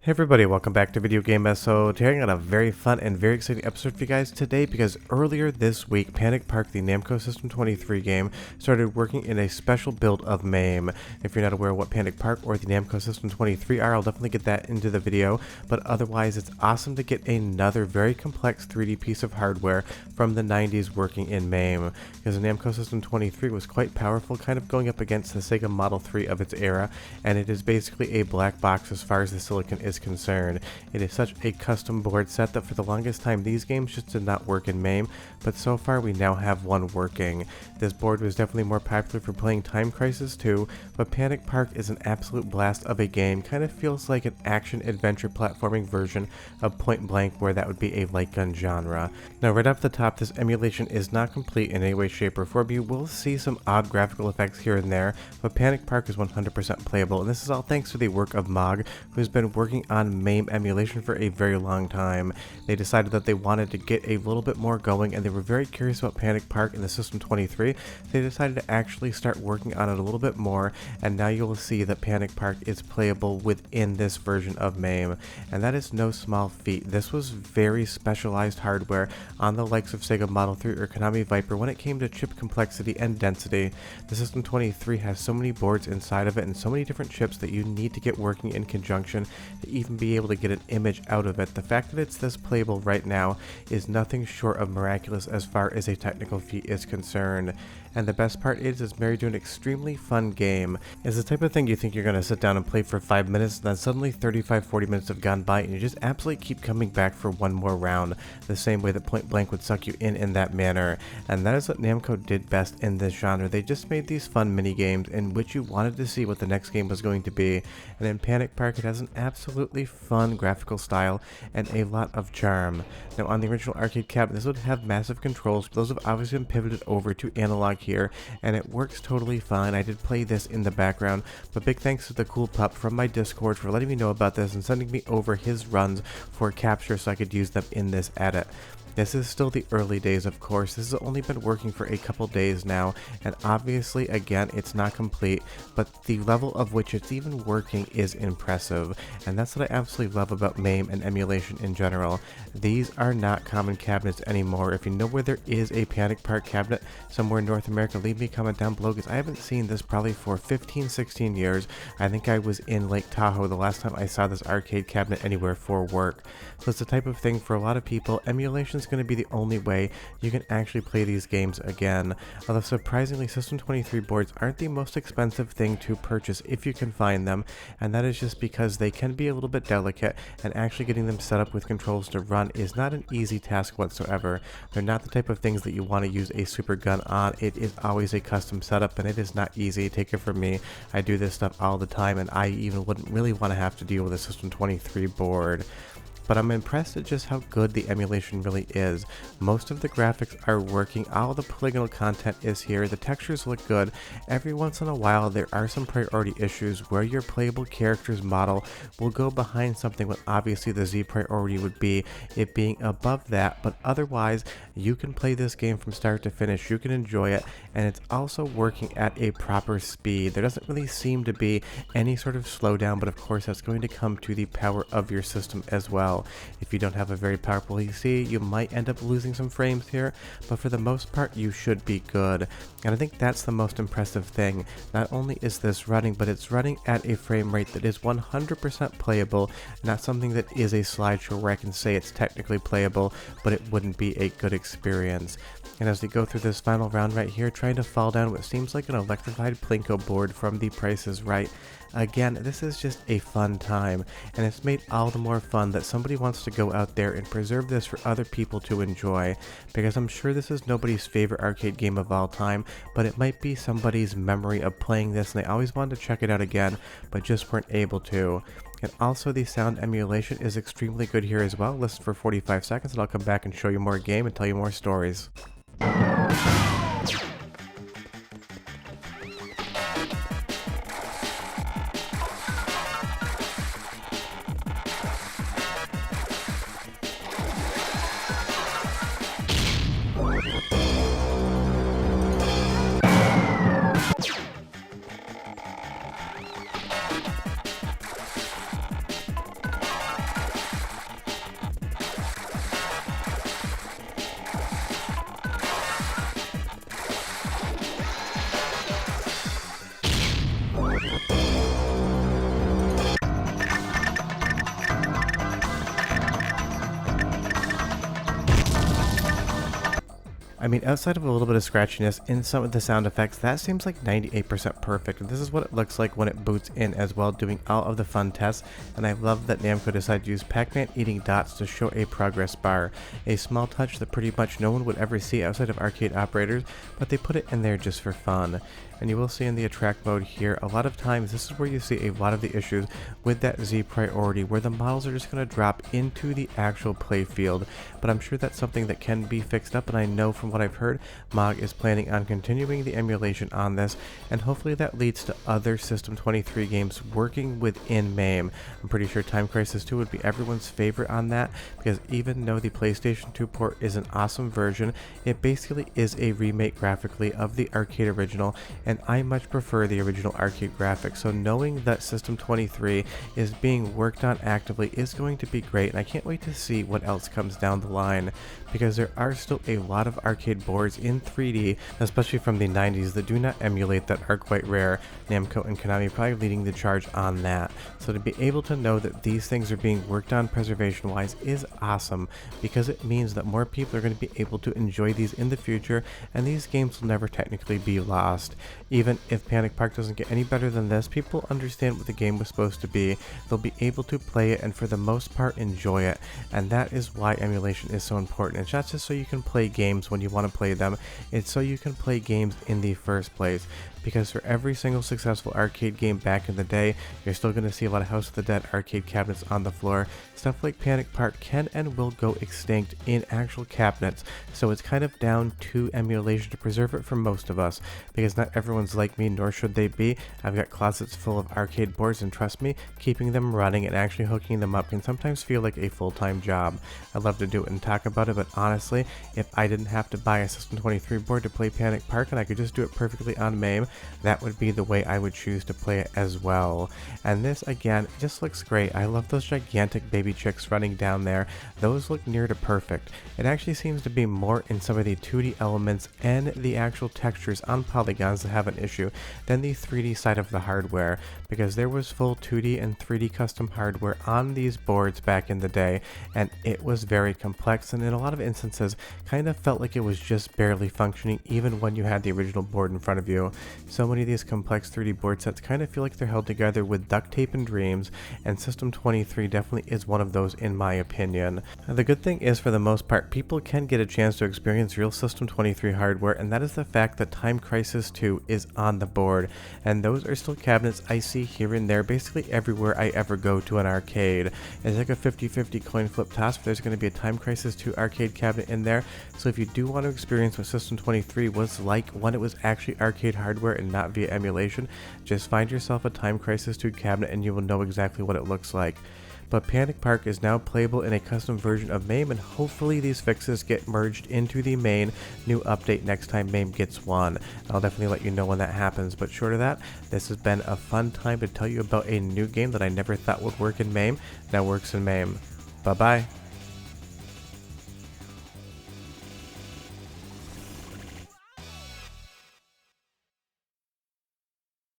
Hey everybody, welcome back to Video Game SO. Today I got a very fun and very exciting episode for you guys today because earlier this week, Panic Park, the Namco System 23 game, started working in a special build of MAME. If you're not aware of what Panic Park or the Namco System 23 are, I'll definitely get that into the video, but otherwise it's awesome to get another very complex 3D piece of hardware from the 90s working in MAME, because the Namco System 23 was quite powerful, kind of going up against the Sega Model 3 of its era, and it is basically a black box as far as the silicon is concerned. It is such a custom board set that for the longest time these games just did not work in MAME, but so far we now have one working. This board was definitely more popular for playing Time Crisis 2, but Panic Park is an absolute blast of a game. Kind of feels like an action-adventure platforming version of Point Blank, where that would be a light gun genre. Now right off the top, this emulation is not complete in any way, shape, or form. You will see some odd graphical effects here and there, but Panic Park is 100% playable, and this is all thanks to the work of Mog, who's been working on MAME emulation for a very long time. They decided that they wanted to get a little bit more going, and they were very curious about Panic Park in the System 23. They decided to actually start working on it a little bit more, and now you will see that Panic Park is playable within this version of MAME, and that is no small feat. This was very specialized hardware on the likes of Sega Model 3 or Konami Viper when it came to chip complexity and density. The System 23 has so many boards inside of it and so many different chips that you need to get working in conjunction to even be able to get an image out of it. The fact that it's this playable right now is nothing short of miraculous as far as a technical feat is concerned. And the best part is it's married to an extremely fun game. It's the type of thing you think you're going to sit down and play for 5 minutes, and then suddenly 35-40 minutes have gone by and you just absolutely keep coming back for one more round, the same way that Point Blank would suck you in that manner. And that is what Namco did best in this genre. They just made these fun mini games in which you wanted to see what the next game was going to be. And in Panic Park, it has an absolutely fun graphical style and a lot of charm. Now on the original arcade cabinet, this would have massive controls, but those have obviously been pivoted over to analog here, and it works totally fine. I did play this in the background, but big thanks to the cool pup from my Discord for letting me know about this and sending me over his runs for capture so I could use them in this edit. This is still the early days, of course. This has only been working for a couple days now, and obviously, again, it's not complete, but the level of which it's even working is impressive, and that's what I absolutely love about MAME and emulation in general. These are not common cabinets anymore. If you know where there is a Panic Park cabinet somewhere in North America, leave me a comment down below, because I haven't seen this probably for 15-16 years. I think I was in Lake Tahoe the last time I saw this arcade cabinet anywhere for work. So it's the type of thing for a lot of people, emulation is going to be the only way you can actually play these games again. Although surprisingly, System 23 boards aren't the most expensive thing to purchase if you can find them, and that is just because they can be a little bit delicate, and actually getting them set up with controls to run is not an easy task whatsoever. They're not the type of things that you want to use a super gun on. It is always a custom setup, and it is not easy. Take it from me, I do this stuff all the time, and I even wouldn't really want to have to deal with a System 23 board. But I'm impressed at just how good the emulation really is. Most of the graphics are working, all the polygonal content is here, the textures look good. Every once in a while there are some priority issues where your playable character's model will go behind something when obviously the Z priority would be it being above that, but otherwise you can play this game from start to finish, you can enjoy it, and it's also working at a proper speed. There doesn't really seem to be any sort of slowdown, but of course that's going to come to the power of your system as well. If you don't have a very powerful PC, you might end up losing some frames here, but for the most part you should be good. And I think that's the most impressive thing. Not only is this running, but it's running at a frame rate that is 100% playable, not something that is a slideshow where I can say it's technically playable, but it wouldn't be a good experience. And as we go through this final round right here, trying to fall down what seems like an electrified Plinko board from The Price is Right, again, this is just a fun time, and it's made all the more fun that somebody wants to go out there and preserve this for other people to enjoy, because I'm sure this is nobody's favorite arcade game of all time, but it might be somebody's memory of playing this and they always wanted to check it out again, but just weren't able to. And also the sound emulation is extremely good here as well. Listen for 45 seconds and I'll come back and show you more game and tell you more stories. I mean, outside of a little bit of scratchiness in some of the sound effects, that seems like 98% perfect. And this is what it looks like when it boots in as well, doing all of the fun tests. And I love that Namco decided to use Pac-Man eating dots to show a progress bar. A small touch that pretty much no one would ever see outside of arcade operators, but they put it in there just for fun. And you will see in the attract mode here, a lot of times this is where you see a lot of the issues with that Z priority, where the models are just going to drop into the actual play field. But I'm sure that's something that can be fixed up, and I know from what I've heard, MOG is planning on continuing the emulation on this, and hopefully that leads to other System 23 games working within MAME. I'm pretty sure Time Crisis 2 would be everyone's favorite on that, because even though the PlayStation 2 port is an awesome version, it basically is a remake graphically of the arcade original, and I much prefer the original arcade graphics. So knowing that System 23 is being worked on actively is going to be great, and I can't wait to see what else comes down the line, because there are still a lot of arcade boards in 3D, especially from the 90s, that do not emulate, that are quite rare. Namco and Konami probably leading the charge on that. So to be able to know that these things are being worked on preservation wise is awesome, because it means that more people are going to be able to enjoy these in the future, and these games will never technically be lost. Even if Panic Park doesn't get any better than this, people understand what the game was supposed to be. They'll be able to play it and for the most part enjoy it, and that is why emulation is so important. It's not just so you can play games when you want to play them, it's so you can play games in the first place. Because for every single successful arcade game back in the day, you're still going to see a lot of House of the Dead arcade cabinets on the floor. Stuff like Panic Park can and will go extinct in actual cabinets, so it's kind of down to emulation to preserve it for most of us, because not everyone's like me, nor should they be. I've got closets full of arcade boards, and trust me, keeping them running and actually hooking them up can sometimes feel like a full-time job. I'd love to do it and talk about it, but honestly, if I didn't have to buy a System 23 board to play Panic Park and I could just do it perfectly on MAME, that would be the way I would choose to play it as well. And this, again, just looks great. I love those gigantic baby chicks running down there. Those look near to perfect. It actually seems to be more in some of the 2D elements and the actual textures on polygons that have an issue than the 3D side of the hardware, because there was full 2D and 3D custom hardware on these boards back in the day, and it was very complex, and in a lot of instances kind of felt like it was just barely functioning even when you had the original board in front of you. So many of these complex 3D board sets kind of feel like they're held together with duct tape and dreams, and System 23 definitely is one of those in my opinion. The good thing is, for the most part, people can get a chance to experience real System 23 hardware, and that is the fact that Time Crisis 2 is on the board, and those are still cabinets I see here and there basically everywhere I ever go to an arcade. It's like a 50-50 coin flip toss if there's going to be a Time Crisis 2 arcade cabinet in there, so if you do want to experience what System 23 was like when it was actually arcade hardware and not via emulation, just find yourself a Time Crisis 2 cabinet and you will know exactly what it looks like. But Panic Park is now playable in a custom version of MAME, and hopefully these fixes get merged into the main new update next time MAME gets one. I'll definitely let you know when that happens, but short of that, this has been a fun time to tell you about a new game that I never thought would work in MAME, now works in MAME. Bye bye.